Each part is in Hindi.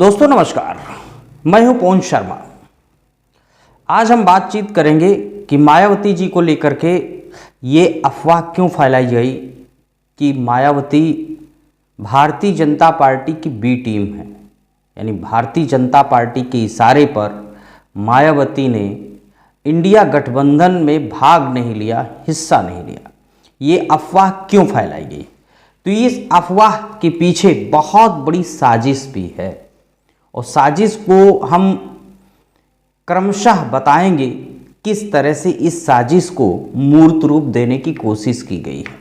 दोस्तों नमस्कार, मैं हूं पवन शर्मा। आज हम बातचीत करेंगे कि मायावती जी को लेकर के ये अफवाह क्यों फैलाई गई कि मायावती भारतीय जनता पार्टी की बी टीम है, यानी भारतीय जनता पार्टी के इशारे पर मायावती ने इंडिया गठबंधन में भाग नहीं लिया, हिस्सा नहीं लिया। ये अफवाह क्यों फैलाई गई? तो इस अफवाह के पीछे बहुत बड़ी साजिश भी है और साजिश को हम क्रमशः बताएंगे किस तरह से इस साजिश को मूर्त रूप देने की कोशिश की गई है।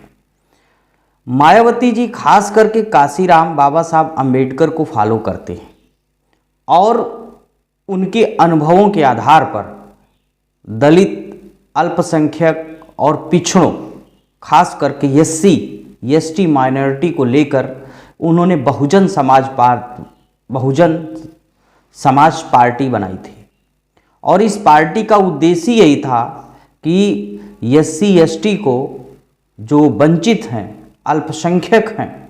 मायावती जी खास करके काशीराम बाबा साहब अम्बेडकर को फॉलो करते हैं और उनके अनुभवों के आधार पर दलित, अल्पसंख्यक और पिछड़ों, खास करके एसटी माइनॉरिटी को लेकर उन्होंने बहुजन समाज पार्टी बनाई थी। और इस पार्टी का उद्देश्य यही था कि SC/ST को, जो वंचित हैं, अल्पसंख्यक हैं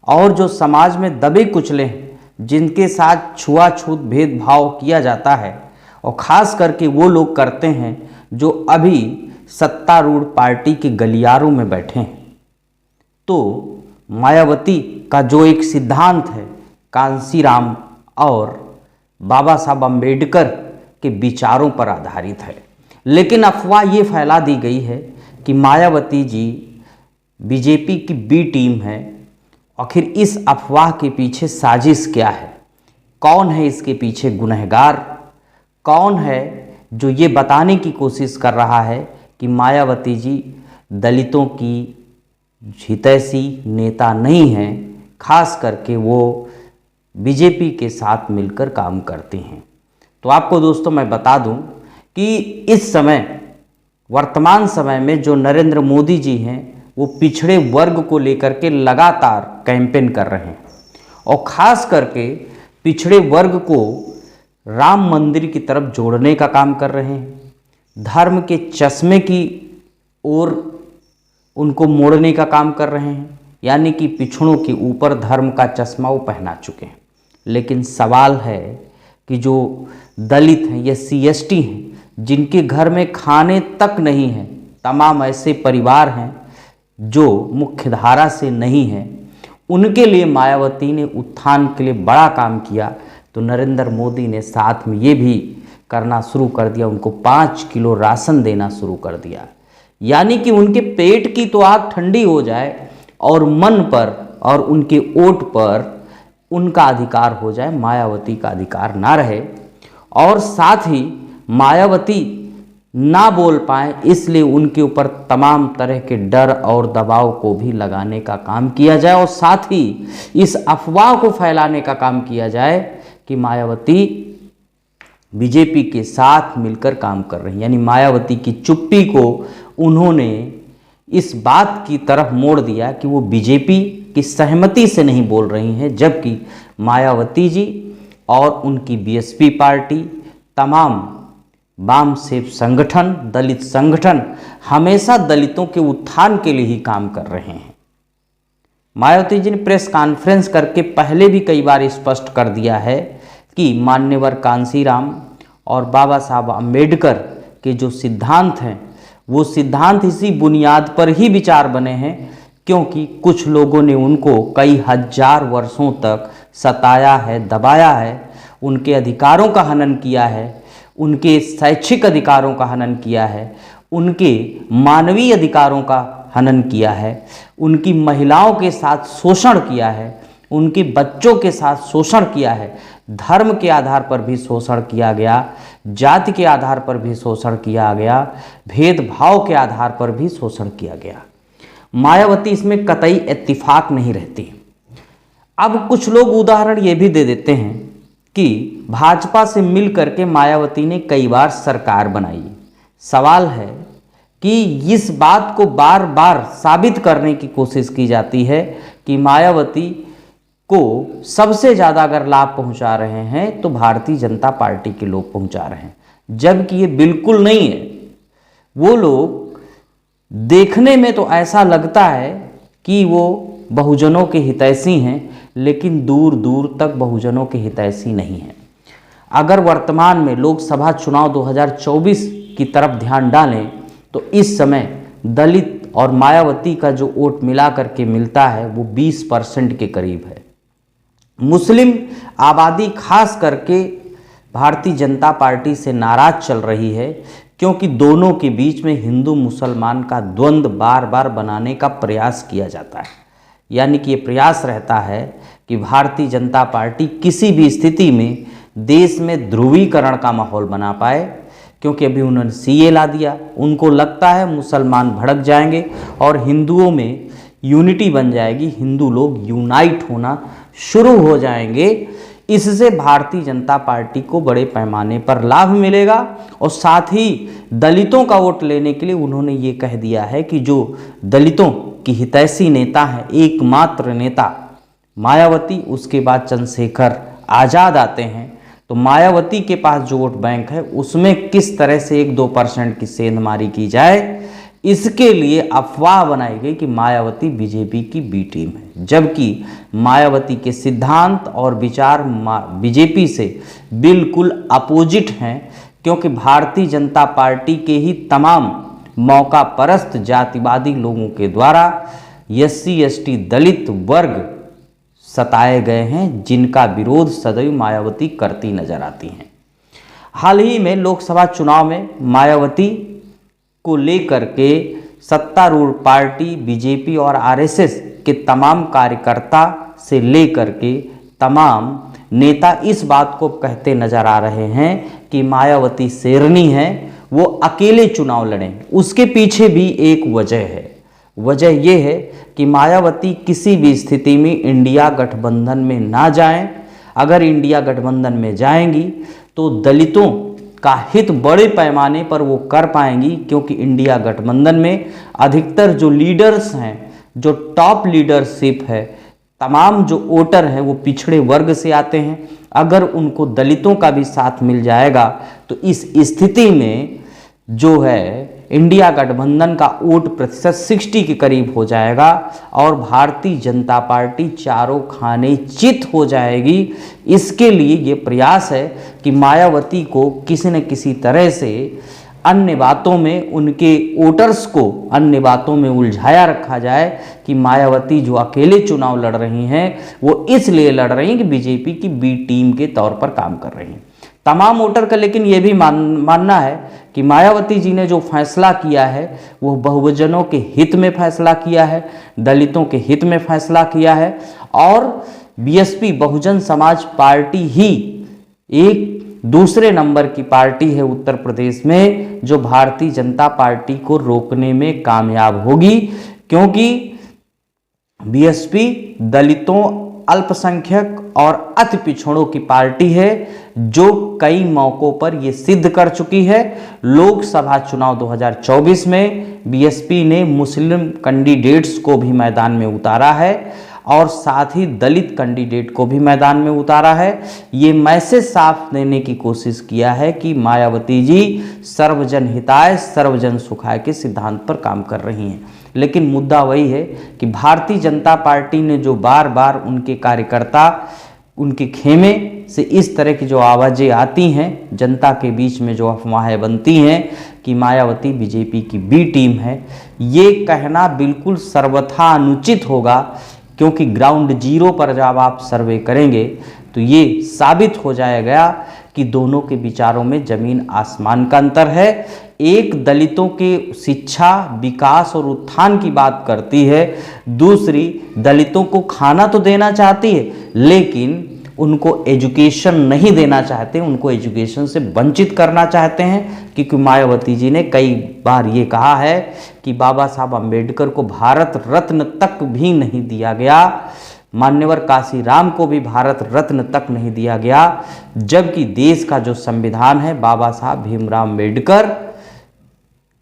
और जो समाज में दबे कुचले हैं, जिनके साथ छुआछूत भेदभाव किया जाता है और ख़ास करके वो लोग करते हैं जो अभी सत्तारूढ़ पार्टी के गलियारों में बैठे हैं। तो मायावती का जो एक सिद्धांत है कांशीराम और बाबा साहब अम्बेडकर के विचारों पर आधारित है, लेकिन अफवाह ये फैला दी गई है कि मायावती जी बीजेपी की बी टीम है। आखिर इस अफवाह के पीछे साजिश क्या है? कौन है इसके पीछे गुनहगार? कौन है जो ये बताने की कोशिश कर रहा है कि मायावती जी दलितों की हितैषी नेता नहीं हैं, खास करके वो बीजेपी के साथ मिलकर काम करते हैं? तो आपको दोस्तों मैं बता दूं कि इस समय वर्तमान समय में जो नरेंद्र मोदी जी हैं वो पिछड़े वर्ग को लेकर के लगातार कैंपेन कर रहे हैं और ख़ास करके पिछड़े वर्ग को राम मंदिर की तरफ जोड़ने का काम कर रहे हैं, धर्म के चश्मे की ओर उनको मोड़ने का काम कर रहे हैं, यानी कि पिछड़ों के ऊपर धर्म का चश्मा वो पहना चुके हैं। लेकिन सवाल है कि जो दलित हैं, SC/ST हैं, जिनके घर में खाने तक नहीं हैं, तमाम ऐसे परिवार हैं जो मुख्य धारा से नहीं हैं, उनके लिए मायावती ने उत्थान के लिए बड़ा काम किया। तो नरेंद्र मोदी ने साथ में ये भी करना शुरू कर दिया, उनको 5 किलो राशन देना शुरू कर दिया, यानी कि उनके पेट की तो आग ठंडी हो जाए और मन पर और उनके वोट पर उनका अधिकार हो जाए, मायावती का अधिकार ना रहे। और साथ ही मायावती ना बोल पाए, इसलिए उनके ऊपर तमाम तरह के डर और दबाव को भी लगाने का काम किया जाए और साथ ही इस अफवाह को फैलाने का काम किया जाए कि मायावती बीजेपी के साथ मिलकर काम कर रही हैं। यानी मायावती की चुप्पी को उन्होंने इस बात की तरफ मोड़ दिया कि वो बीजेपी की सहमति से नहीं बोल रही हैं, जबकि मायावती जी और उनकी BSP पार्टी, तमाम वाम सेव संगठन, दलित संगठन हमेशा दलितों के उत्थान के लिए ही काम कर रहे हैं। मायावती जी ने प्रेस कॉन्फ्रेंस करके पहले भी कई बार स्पष्ट कर दिया है कि मान्यवर कांशीराम और बाबा साहब अम्बेडकर के जो सिद्धांत हैं वो सिद्धांत इसी बुनियाद पर ही विचार बने हैं, क्योंकि कुछ लोगों ने उनको कई हजार वर्षों तक सताया है, दबाया है, उनके अधिकारों का हनन किया है, उनके शैक्षिक अधिकारों का हनन किया है, उनके मानवीय अधिकारों का हनन किया है, उनकी महिलाओं के साथ शोषण किया है, उनके बच्चों के साथ शोषण किया है, धर्म के आधार पर भी शोषण किया गया, जाति के आधार पर भी शोषण किया गया, भेदभाव के आधार पर भी शोषण किया गया। मायावती इसमें कतई इत्तिफाक नहीं रहती। अब कुछ लोग उदाहरण ये भी दे देते हैं कि भाजपा से मिल करके मायावती ने कई बार सरकार बनाई। सवाल है कि इस बात को बार बार साबित करने की कोशिश की जाती है कि मायावती को सबसे ज़्यादा अगर लाभ पहुंचा रहे हैं तो भारतीय जनता पार्टी के लोग पहुंचा रहे हैं, जबकि ये बिल्कुल नहीं है। वो लोग देखने में तो ऐसा लगता है कि वो बहुजनों के हितैषी हैं, लेकिन दूर दूर तक बहुजनों के हितैषी नहीं हैं। अगर वर्तमान में लोकसभा चुनाव 2024 की तरफ ध्यान डालें तो इस समय दलित और मायावती का जो वोट मिला करके मिलता है वो 20% के करीब है। मुस्लिम आबादी खास करके भारतीय जनता पार्टी से नाराज चल रही है, क्योंकि दोनों के बीच में हिंदू मुसलमान का द्वंद्व बार बार बनाने का प्रयास किया जाता है। यानी कि ये प्रयास रहता है कि भारतीय जनता पार्टी किसी भी स्थिति में देश में ध्रुवीकरण का माहौल बना पाए, क्योंकि अभी उन्होंने सीए ला दिया। उनको लगता है मुसलमान भड़क जाएंगे और हिंदुओं में यूनिटी बन जाएगी, हिंदू लोग यूनाइट होना शुरू हो जाएंगे। इससे भारतीय जनता पार्टी को बड़े पैमाने पर लाभ मिलेगा और साथ ही दलितों का वोट लेने के लिए उन्होंने ये कह दिया है कि जो दलितों की हितैषी नेता है, एकमात्र नेता मायावती, उसके बाद चंद्रशेखर आज़ाद आते हैं। तो मायावती के पास जो वोट बैंक है उसमें किस तरह से 1-2% की सेंधमारी की जाए, इसके लिए अफवाह बनाई गई कि मायावती बीजेपी की बी टीम है, जबकि मायावती के सिद्धांत और विचार बीजेपी से बिल्कुल अपोजिट हैं। क्योंकि भारतीय जनता पार्टी के ही तमाम मौका परस्त जातिवादी लोगों के द्वारा SC ST दलित वर्ग सताए गए हैं, जिनका विरोध सदैव मायावती करती नजर आती हैं। हाल ही में लोकसभा चुनाव में मायावती को लेकर के सत्तारूढ़ पार्टी बीजेपी और RSS के तमाम कार्यकर्ता से लेकर के तमाम नेता इस बात को कहते नजर आ रहे हैं कि मायावती शेरनी है, वो अकेले चुनाव लड़ें। उसके पीछे भी एक वजह है। वजह यह है कि मायावती किसी भी स्थिति में इंडिया गठबंधन में ना जाएं। अगर इंडिया गठबंधन में जाएंगी तो दलितों का हित बड़े पैमाने पर वो कर पाएंगी, क्योंकि इंडिया गठबंधन में अधिकतर जो लीडर्स हैं, जो टॉप लीडरशिप है, तमाम जो वोटर हैं वो पिछड़े वर्ग से आते हैं। अगर उनको दलितों का भी साथ मिल जाएगा तो इस स्थिति में जो है इंडिया गठबंधन का वोट प्रतिशत 60 के करीब हो जाएगा और भारतीय जनता पार्टी चारों खाने चित हो जाएगी। इसके लिए ये प्रयास है कि मायावती को किसी न किसी तरह से अन्य बातों में, उनके वोटर्स को अन्य बातों में उलझाया रखा जाए कि मायावती जो अकेले चुनाव लड़ रही हैं वो इसलिए लड़ रही हैं कि बीजेपी की बी टीम के तौर पर काम कर रही हैं। तमाम वोटर का लेकिन ये भी मानना है कि मायावती जी ने जो फैसला किया है वो बहुजनों के हित में फैसला किया है, दलितों के हित में फैसला किया है और BSP बहुजन समाज पार्टी ही एक दूसरे नंबर की पार्टी है उत्तर प्रदेश में जो भारतीय जनता पार्टी को रोकने में कामयाब होगी, क्योंकि BSP दलितों, अल्पसंख्यक और अति पिछड़ों की पार्टी है जो कई मौकों पर यह सिद्ध कर चुकी है। लोकसभा चुनाव 2024 में BSP ने मुस्लिम कैंडिडेट्स को भी मैदान में उतारा है और साथ ही दलित कैंडिडेट को भी मैदान में उतारा है। ये मैसेज साफ देने की कोशिश किया है कि मायावती जी सर्वजन हिताय सर्वजन सुखाय के सिद्धांत पर काम कर रही हैं। लेकिन मुद्दा वही है कि भारतीय जनता पार्टी ने जो बार बार उनके कार्यकर्ता, उनके खेमे से इस तरह की जो आवाज़ें आती हैं, जनता के बीच में जो अफवाहें बनती हैं कि मायावती बीजेपी की बी टीम है, ये कहना बिल्कुल सर्वथा अनुचित होगा। क्योंकि ग्राउंड जीरो पर जब आप सर्वे करेंगे तो ये साबित हो जाएगा कि दोनों के विचारों में जमीन आसमान का अंतर है। एक दलितों के शिक्षा, विकास और उत्थान की बात करती है, दूसरी दलितों को खाना तो देना चाहती है लेकिन उनको एजुकेशन नहीं देना चाहते, उनको एजुकेशन से वंचित करना चाहते हैं। क्योंकि मायावती जी ने कई बार ये कहा है कि बाबा साहब अम्बेडकर को भारत रत्न तक भी नहीं दिया गया, मान्यवर काशीराम को भी भारत रत्न तक नहीं दिया गया, जबकि देश का जो संविधान है बाबा साहब भीमराव अम्बेडकर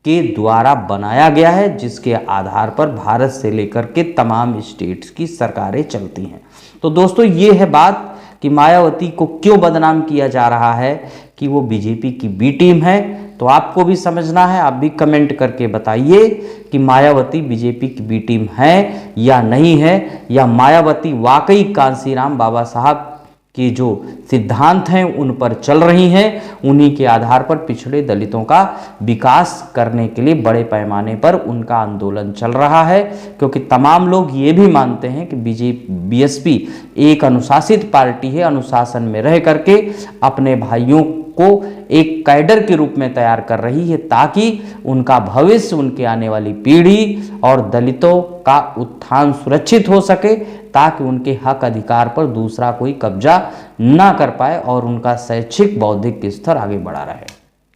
के द्वारा बनाया गया है, जिसके आधार पर भारत से लेकर के तमाम स्टेट्स की सरकारें चलती हैं। तो दोस्तों ये है बात कि मायावती को क्यों बदनाम किया जा रहा है कि वो बीजेपी की बी टीम है। तो आपको भी समझना है, आप भी कमेंट करके बताइए कि मायावती बीजेपी की बी टीम है या नहीं है, या मायावती वाकई कांसीराम बाबा साहब की जो सिद्धांत हैं उन पर चल रही हैं, उन्हीं के आधार पर पिछड़े दलितों का विकास करने के लिए बड़े पैमाने पर उनका आंदोलन चल रहा है। क्योंकि तमाम लोग ये भी मानते हैं कि बीएसपी एक अनुशासित पार्टी है, अनुशासन में रह करके अपने भाइयों को एक कैडर के रूप में तैयार कर रही है, ताकि उनका भविष्य, उनके आने वाली पीढ़ी और दलितों का उत्थान सुरक्षित हो सके, ताकि उनके हक अधिकार पर दूसरा कोई कब्जा ना कर पाए और उनका शैक्षिक बौद्धिक स्तर आगे बढ़ा रहे।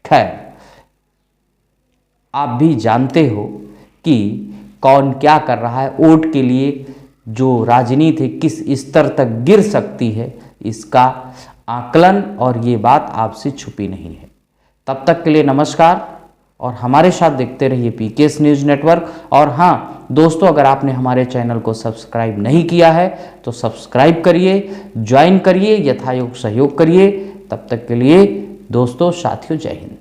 खैर, आप भी जानते हो कि कौन क्या कर रहा है, वोट के लिए जो राजनीति किस स्तर तक गिर सकती है, इसका आकलन और ये बात आपसे छुपी नहीं है। तब तक के लिए नमस्कार और हमारे साथ देखते रहिए पीकेएस न्यूज़ नेटवर्क। और हाँ दोस्तों, अगर आपने हमारे चैनल को सब्सक्राइब नहीं किया है तो सब्सक्राइब करिए, ज्वाइन करिए, यथायोग सहयोग करिए। तब तक के लिए दोस्तों, साथियों, जय हिंद।